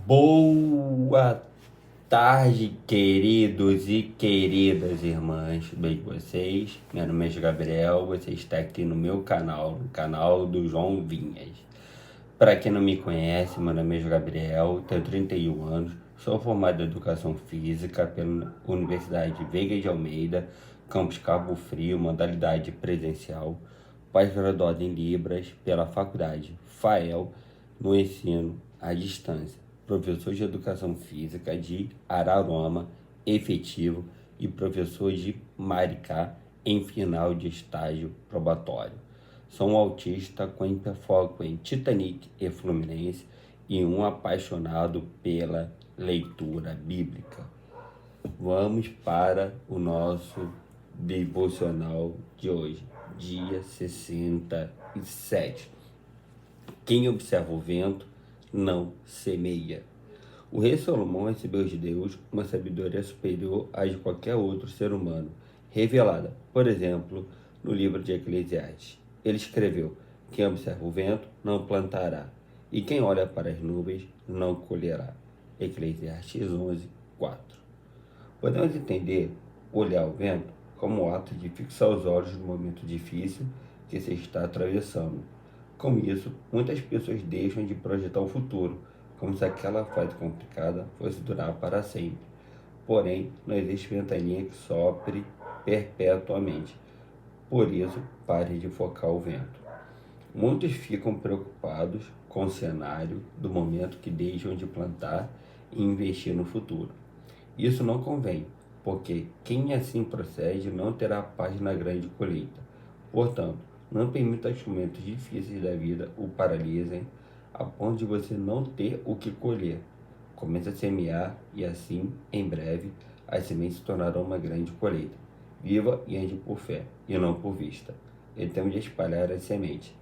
Boa tarde, queridos e queridas irmãs, tudo bem com vocês? Meu nome é Gabriel, você está aqui no meu canal, no canal do João Vinhas. Para quem não me conhece, meu nome é Gabriel, tenho 31 anos, sou formado em Educação Física pela Universidade Veiga de Almeida, campus Cabo Frio, modalidade presencial, pós-graduado em Libras pela Faculdade FAEL, no ensino à distância, professor de Educação Física de Araruama, efetivo, e professor de Maricá, em final de estágio probatório. Sou um autista com hiperfoco em Titanic e Fluminense e um apaixonado pela leitura bíblica. Vamos para o nosso devocional de hoje, dia 67. Quem observa o vento não semeia. O rei Salomão recebeu de Deus uma sabedoria superior à de qualquer outro ser humano, revelada, por exemplo, no livro de Eclesiastes. Ele escreveu: quem observa o vento não plantará, e quem olha para as nuvens não colherá. Eclesiastes 11, 4. Podemos entender olhar o vento como o ato de fixar os olhos no momento difícil que se está atravessando. Com isso, muitas pessoas deixam de projetar o futuro, como se aquela fase complicada fosse durar para sempre. Porém, não existe ventania que sopre perpetuamente. Por isso, pare de focar o vento. Muitos ficam preocupados com o cenário do momento que deixam de plantar e investir no futuro. Isso não convém, porque quem assim procede não terá paz na grande colheita. Portanto, não permita que os momentos difíceis da vida o paralisem a ponto de você não ter o que colher. Comece a semear e assim, em breve, as sementes se tornarão uma grande colheita. Viva e ande por fé, e não por vista. É tempo de espalhar as sementes.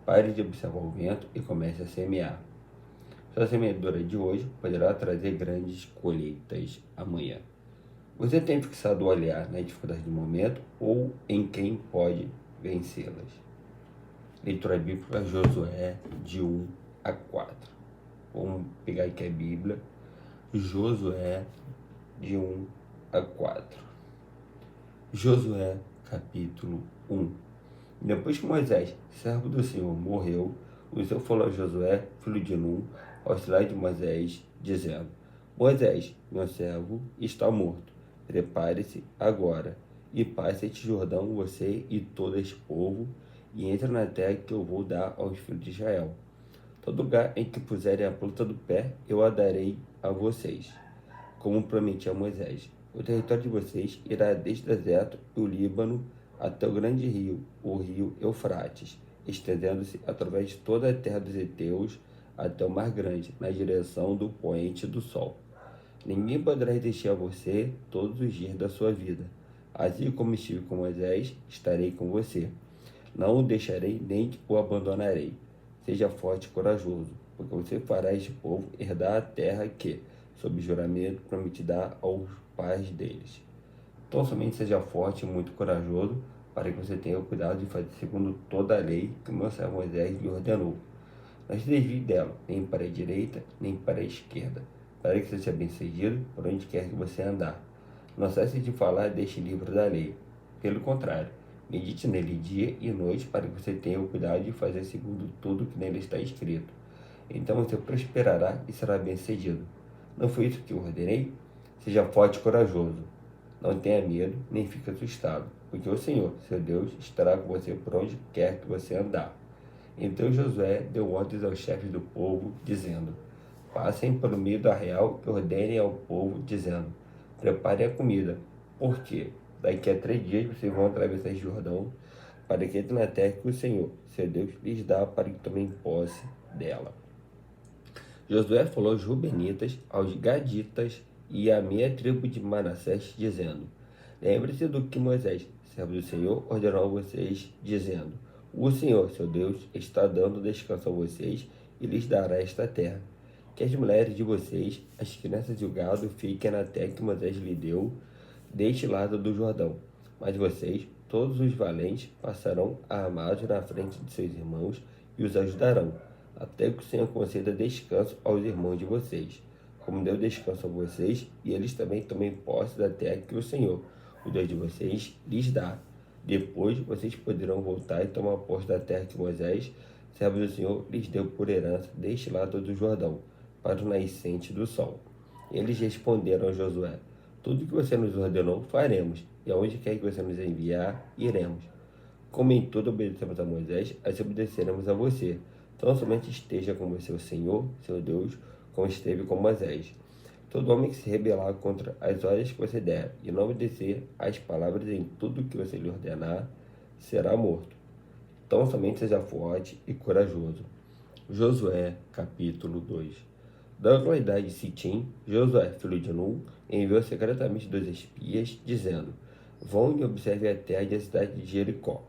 Pare de observar o vento e comece a semear. Sua semeadura de hoje poderá trazer grandes colheitas amanhã. Você tem fixado o olhar nas dificuldades do momento ou em quem pode vencê-las? Leitura bíblica, Josué de 1 a 4. Vamos pegar aqui a Bíblia. Josué de 1 a 4. Josué capítulo 1. Depois que Moisés, servo do Senhor, morreu, o Senhor falou a Josué, filho de Nun, auxiliar de Moisés, dizendo: Moisés, meu servo, está morto. Prepare-se agora e passe este Jordão, você e todo este povo, e entre na terra que eu vou dar aos filhos de Israel. Todo lugar em que puserem a planta do pé, eu a darei a vocês, como prometi a Moisés. O território de vocês irá desde o deserto e o Líbano até o grande rio, o rio Eufrates, estendendo-se através de toda a terra dos heteus até o mar grande, na direção do poente do sol. Ninguém poderá resistir a você todos os dias da sua vida. Assim como estive com Moisés, estarei com você. Não o deixarei nem o abandonarei. Seja forte e corajoso, porque você fará este povo herdar a terra que, sob juramento, prometi dar aos pais deles. Então somente seja forte e muito corajoso, para que você tenha o cuidado de fazer segundo toda a lei que o meu servo Moisés lhe ordenou. Não se desvie dela, nem para a direita, nem para a esquerda, para que você seja bem-sucedido por onde quer que você andar. Não cesse de falar deste livro da lei. Pelo contrário, medite nele dia e noite, para que você tenha o cuidado de fazer segundo tudo que nele está escrito. Então você prosperará e será bem-sucedido. Não foi isso que eu ordenei? Seja forte e corajoso. Não tenha medo, nem fique assustado, porque o Senhor, seu Deus, estará com você por onde quer que você andar. Então Josué deu ordens aos chefes do povo, dizendo: passem pelo meio do arraial e ordenem ao povo, dizendo: preparem a comida, porque daqui a 3 dias vocês vão atravessar o Jordão, para que entrem na terra que o Senhor, seu Deus, lhes dá para que tomem posse dela. Josué falou aos Rubenitas, aos Gaditas e à meia tribo de Manassés, dizendo: lembre-se do que Moisés, servo do Senhor, ordenou a vocês, dizendo: o Senhor, seu Deus, está dando descanso a vocês e lhes dará esta terra. Que as mulheres de vocês, as crianças e o gado fiquem na terra que Moisés lhe deu, deste lado do Jordão. Mas vocês, todos os valentes, passarão armados na frente de seus irmãos e os ajudarão, até que o Senhor conceda descanso aos irmãos de vocês. como deu descanso a vocês, e eles também tomem posse da terra que o Senhor, o Deus de vocês, lhes dá. Depois vocês poderão voltar e tomar posse da terra que Moisés, servo do Senhor, lhes deu por herança deste lado do Jordão, para o nascente do sol. Eles responderam a Josué: tudo que você nos ordenou, faremos, e aonde quer que você nos enviar, iremos. Como em tudo obedecemos a Moisés, assim obedeceremos a você. Então somente esteja com você o Senhor, seu Deus, como esteve com Moisés. Todo homem que se rebelar contra as ordens que você der e não obedecer às palavras em tudo que você lhe ordenar, será morto. Então somente seja forte e corajoso. Josué, capítulo 2. Da localidade de Sitim, Josué, filho de Nun, enviou secretamente 2 espias, dizendo: vão e observem a terra e a cidade de Jericó.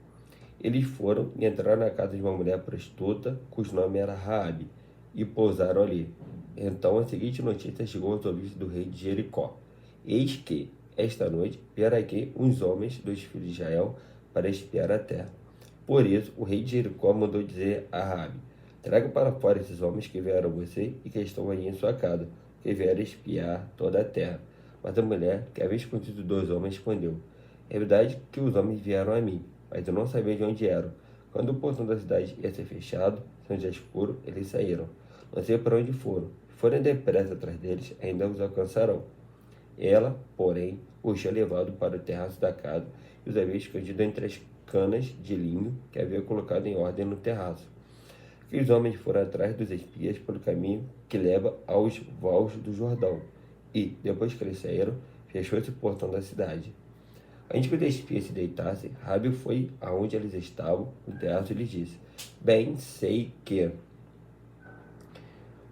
Eles foram e entraram na casa de uma mulher prostituta, cujo nome era Raabe, e pousaram ali. Então a seguinte notícia chegou aos ouvidos do rei de Jericó: eis que, esta noite, vieram aqui uns homens dos filhos de Israel para espiar a terra. Por isso, o rei de Jericó mandou dizer a Raabe: traga para fora esses homens que vieram a você e que estão aí em sua casa, que vieram espiar toda a terra. Mas a mulher, que havia escondido 2 homens, respondeu: é verdade que os homens vieram a mim, mas eu não sabia de onde eram. Quando o portão da cidade ia ser fechado, sendo já escuro, eles saíram. Não sei para onde foram. Se forem depressa atrás deles, ainda os alcançarão. Ela, porém, os tinha levado para o terraço da casa e os havia escondido entre as canas de linho que havia colocado em ordem no terraço. Aqueles homens foram atrás dos espias pelo caminho que leva aos vales do Jordão. E, depois que eles saíram, fechou-se o portão da cidade. Antes que os espias se deitassem, Rabi foi aonde eles estavam, no terraço, e lhes disse: bem sei que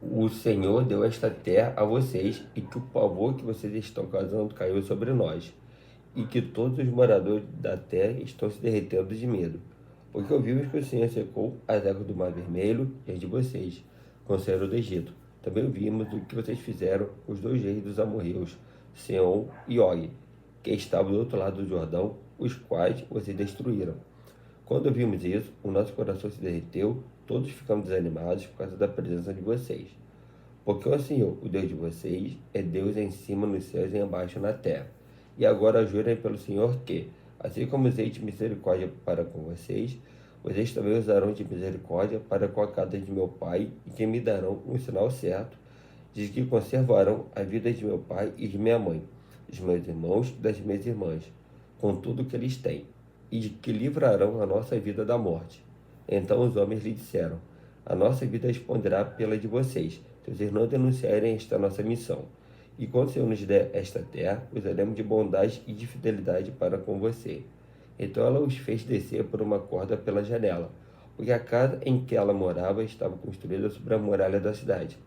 o Senhor deu esta terra a vocês, e que o pavor que vocês estão causando caiu sobre nós, e que todos os moradores da terra estão se derretendo de medo. Porque ouvimos que o Senhor secou as águas do Mar Vermelho diante de vocês, quando saíram do Egito. Também ouvimos o que vocês fizeram com os 2 reis dos amorreus, Seom e Og, que estavam do outro lado do Jordão, os quais vocês destruíram. Quando ouvimos isso, o nosso coração se derreteu, todos ficamos desanimados por causa da presença de vocês. Porque o Senhor, o Deus de vocês, é Deus em cima nos céus e embaixo na terra. E agora jurem pelo Senhor que, assim como usei de misericórdia para com vocês, vocês também usarão de misericórdia para com a casa de meu pai, e que me darão um sinal certo de que conservarão a vida de meu pai e de minha mãe, dos meus irmãos e das minhas irmãs, com tudo que eles têm, e de que livrarão a nossa vida da morte. Então os homens lhe disseram: a nossa vida responderá pela de vocês, se vocês não denunciarem esta nossa missão. E quando o Senhor nos der esta terra, usaremos de bondade e de fidelidade para com você. Então ela os fez descer por uma corda pela janela, porque a casa em que ela morava estava construída sobre a muralha da cidade.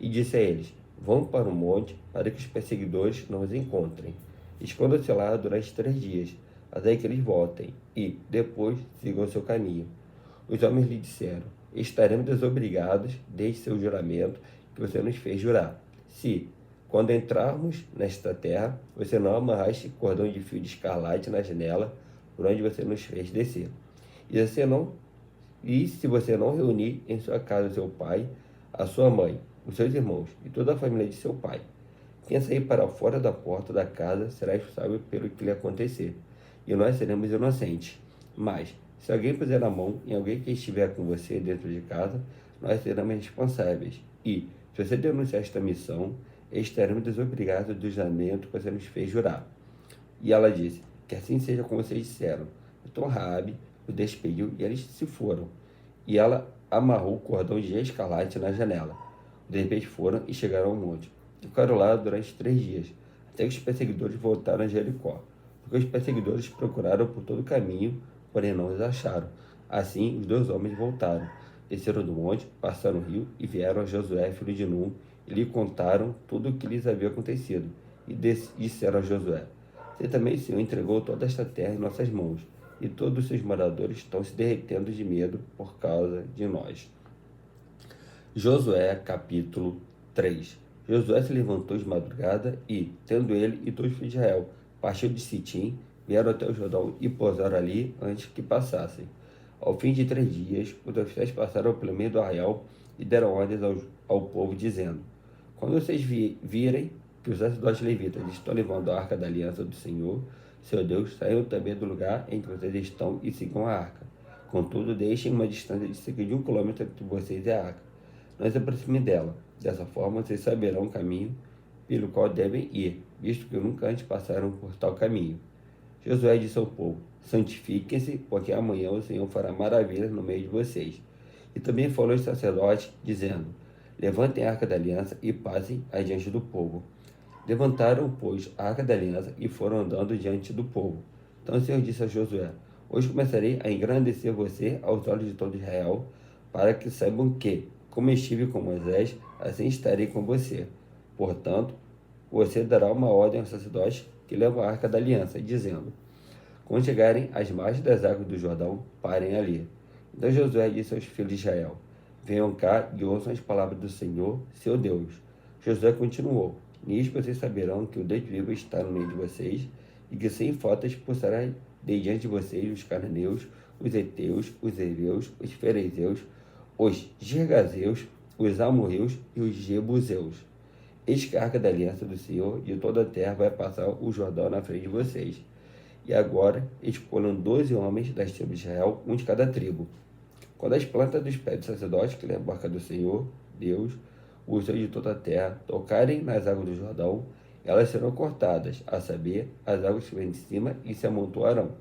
E disse a eles: vão para o monte, para que os perseguidores não os encontrem. Escondam-se lá durante 3 dias, até que eles voltem, e, depois, sigam seu caminho. Os homens lhe disseram: estaremos desobrigados desde seu juramento que você nos fez jurar, se, quando entrarmos nesta terra, você não amarraste cordão de fio de escarlate na janela por onde você nos fez descer. E se você não reunir em sua casa seu pai, a sua mãe, os seus irmãos e toda a família de seu pai, quem sair para fora da porta da casa será responsável pelo que lhe acontecer, e nós seremos inocentes. Mas, se alguém puser a mão em alguém que estiver com você dentro de casa, nós seremos responsáveis. E, se você denunciar esta missão, estaremos desobrigados do juramento que você nos fez jurar. E ela disse: que assim seja como vocês disseram. Então Raabe o despediu e eles se foram. E ela amarrou o cordão de escarlate na janela. De repente foram e chegaram ao monte. Ficaram lá durante 3 dias, até que os perseguidores voltaram a Jericó. Porque os perseguidores procuraram por todo o caminho, porém não os acharam. Assim os 2 homens voltaram, desceram do monte, passaram o rio e vieram a Josué, filho de Nun, e lhe contaram tudo o que lhes havia acontecido. E disseram a Josué: você também, Senhor, entregou toda esta terra em nossas mãos, e todos os seus moradores estão se derretendo de medo por causa de nós. Josué, capítulo 3. Josué se levantou de madrugada e, tendo ele e todos os filhos de Israel, partiu de Sitim, vieram até o Jordão e pousaram ali antes que passassem. Ao fim de 3 dias, os oficiais passaram pelo meio do arraial e deram ordens ao povo, dizendo: Quando vocês virem que os sacerdotes levitas estão levando a arca da aliança do Senhor, seu Deus, saiam também do lugar em que vocês estão e sigam a arca. Contudo, deixem uma distância de cerca de 1 quilômetro entre vocês e a arca. Não se aproximem dela. Dessa forma, vocês saberão o caminho pelo qual devem ir, visto que nunca antes passaram por tal caminho. Josué disse ao povo: santifiquem-se, porque amanhã o Senhor fará maravilhas no meio de vocês. E também falou aos sacerdotes, dizendo: levantem a arca da aliança e passem adiante do povo. Levantaram, pois, a arca da aliança e foram andando diante do povo. Então o Senhor disse a Josué: hoje começarei a engrandecer você aos olhos de todo Israel, para que saibam que, como estive com Moisés, assim estarei com você. Portanto, você dará uma ordem aos sacerdotes que levam a arca da aliança, dizendo: quando chegarem às margens das águas do Jordão, parem ali. Então Josué disse aos filhos de Israel: venham cá e ouçam as palavras do Senhor, seu Deus. Josué continuou: nisto vocês saberão que o Deus vivo está no meio de vocês, e que sem falta expulsará de diante de vocês os cananeus, os heteus, os heveus, os ferezeus, os gergazeus, os amorreus e os jebuseus. Eis que a arca da aliança do Senhor de toda a terra vai passar o Jordão na frente de vocês. E agora escolham 12 homens das tribos de Israel, um de cada tribo. Quando as plantas dos pés do sacerdote que levam a arca do Senhor, Deus, o Senhor de toda a terra, tocarem nas águas do Jordão, elas serão cortadas, a saber, as águas que vêm de cima e se amontoarão.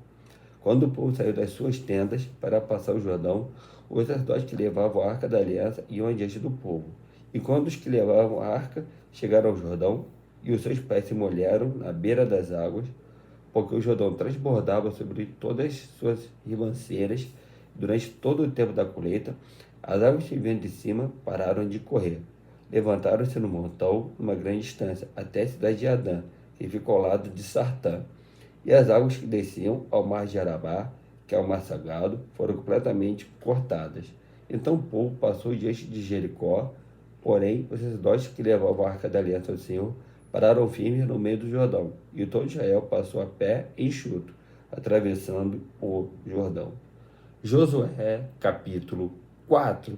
Quando o povo saiu das suas tendas para passar o Jordão, os sacerdotes que levavam a arca da aliança iam adiante do povo. E quando os que levavam a arca chegaram ao Jordão, e os seus pés se molharam na beira das águas, porque o Jordão transbordava sobre todas as suas ribanceiras durante todo o tempo da colheita, as águas que vinham de cima pararam de correr. Levantaram-se no montão, numa grande distância, até a cidade de Adã, que fica ao lado de Sartã. E as águas que desciam ao mar de Arabá, que é o mar sagrado, foram completamente cortadas. Então o povo passou diante de Jericó, porém os sacerdotes que levavam a arca da aliança do Senhor pararam firmes no meio do Jordão, e todo Israel passou a pé enxuto, atravessando o Jordão. Josué, capítulo 4.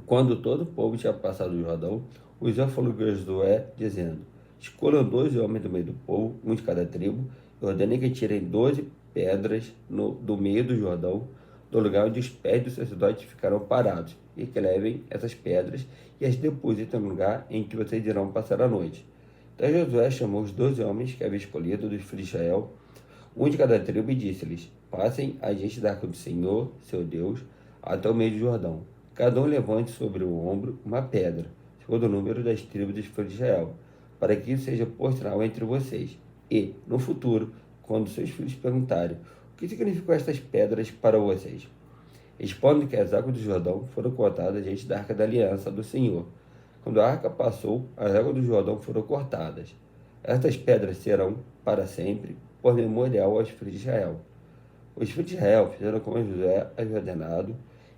Quando todo o povo tinha passado o Jordão, o Senhor falou com Josué, dizendo: escolham 12 homens do meio do povo, um de cada tribo, e ordenei que tirem 12 pedras do meio do Jordão, do lugar onde os pés dos sacerdotes ficarão parados, e que levem essas pedras e as depositem no lugar em que vocês irão passar a noite. Então Josué chamou os 12 homens que havia escolhido dos filhos de Israel, um de cada tribo, e disse-lhes: passem adiante da arca do Senhor, seu Deus, até o meio do Jordão. Cada um levante sobre o ombro uma pedra, segundo o número das tribos dos filhos de Israel, para que isso seja por sinal entre vocês. E, no futuro, quando seus filhos perguntarem: o que significam estas pedras para vocês? Respondem que as águas do Jordão foram cortadas diante da arca da aliança do Senhor. Quando a arca passou, as águas do Jordão foram cortadas. Estas pedras serão, para sempre, por memorial aos filhos de Israel. Os filhos de Israel fizeram como Josué havia ordenado,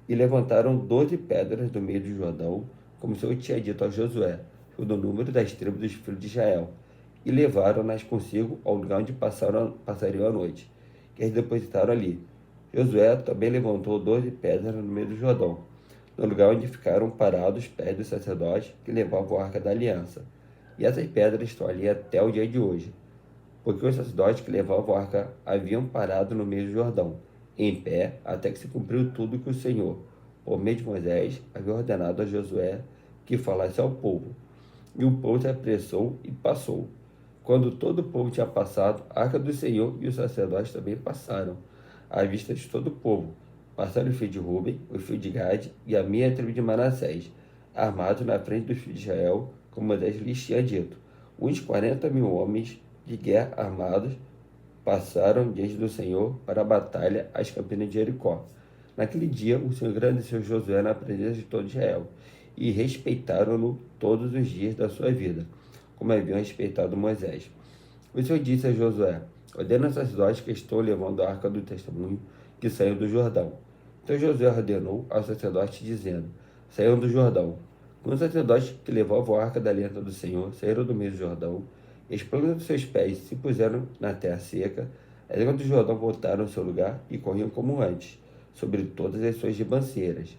e levantaram 12 pedras do meio do Jordão, como o Senhor tinha dito a Josué, segundo o número das tribos dos filhos de Israel, e levaram-nas consigo ao lugar onde passariam a noite, que eles depositaram ali. Josué também levantou 12 pedras no meio do Jordão, no lugar onde ficaram parados os pés dos sacerdotes que levavam a arca da aliança. E essas pedras estão ali até o dia de hoje, porque os sacerdotes que levavam a arca haviam parado no meio do Jordão, em pé, até que se cumpriu tudo que o Senhor, por meio de Moisés, havia ordenado a Josué que falasse ao povo. E o povo se apressou e passou. Quando todo o povo tinha passado, a arca do Senhor e os sacerdotes também passaram, à vista de todo o povo. Passaram o filho de Ruben, o filho de Gade e a meia tribo de Manassés, armados na frente dos filhos de Israel, como Moisés lhes tinha dito. Uns 40.000 homens de guerra armados passaram diante do Senhor para a batalha às campinas de Jericó. Naquele dia, o Senhor engrandeceu Josué na presença de todo Israel, e respeitaram-no todos os dias da sua vida, como haviam respeitado Moisés. O Senhor disse a Josué: ordena aos sacerdotes que estão levando a arca do testemunho, que saiam do Jordão. Então Josué ordenou aos sacerdotes, dizendo: saiam do Jordão. Quando os sacerdotes que levavam a arca da aliança do Senhor saíram do meio do Jordão, eles plantaram seus pés e se puseram na terra seca. As águas do Jordão voltaram ao seu lugar e corriam como antes, sobre todas as suas ribanceiras.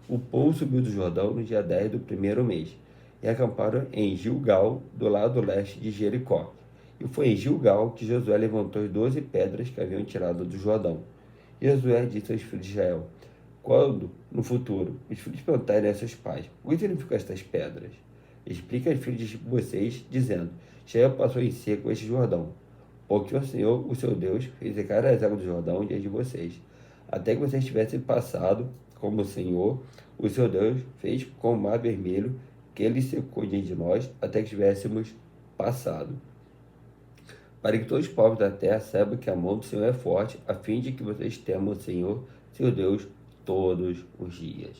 O povo subiu do Jordão no dia 10 do primeiro mês. e acamparam em Gilgal, do lado leste de Jericó. E foi em Gilgal que Josué levantou as 12 pedras que haviam tirado do Jordão. Josué disse aos filhos de Israel: quando, no futuro, os filhos perguntarem a seus pais: o que significam estas pedras? Explique aos filhos de vocês, dizendo: Israel passou em seco este Jordão, porque o Senhor, o seu Deus, fez secar as águas do Jordão diante de vocês, até que vocês tivessem passado, como o Senhor, o seu Deus, fez com o mar vermelho, que ele secou diante de nós, até que tivéssemos passado. Para que todos os povos da terra saibam que a mão do Senhor é forte, a fim de que vocês temam o Senhor, seu Deus, todos os dias.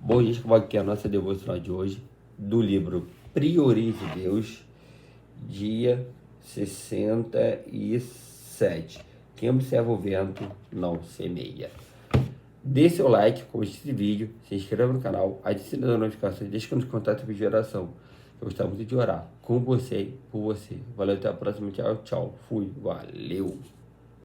Bom, gente, como aqui é a nossa devocional de hoje, do livro Priorize Deus, dia 67. Quem observa o vento não semeia. Dê seu like, comente esse vídeo, se inscreva no canal, ative as notificações, deixe nos contatos de oração. Eu gostava muito de orar com você e por você. Valeu, até a próxima. Tchau, tchau. Fui. Valeu.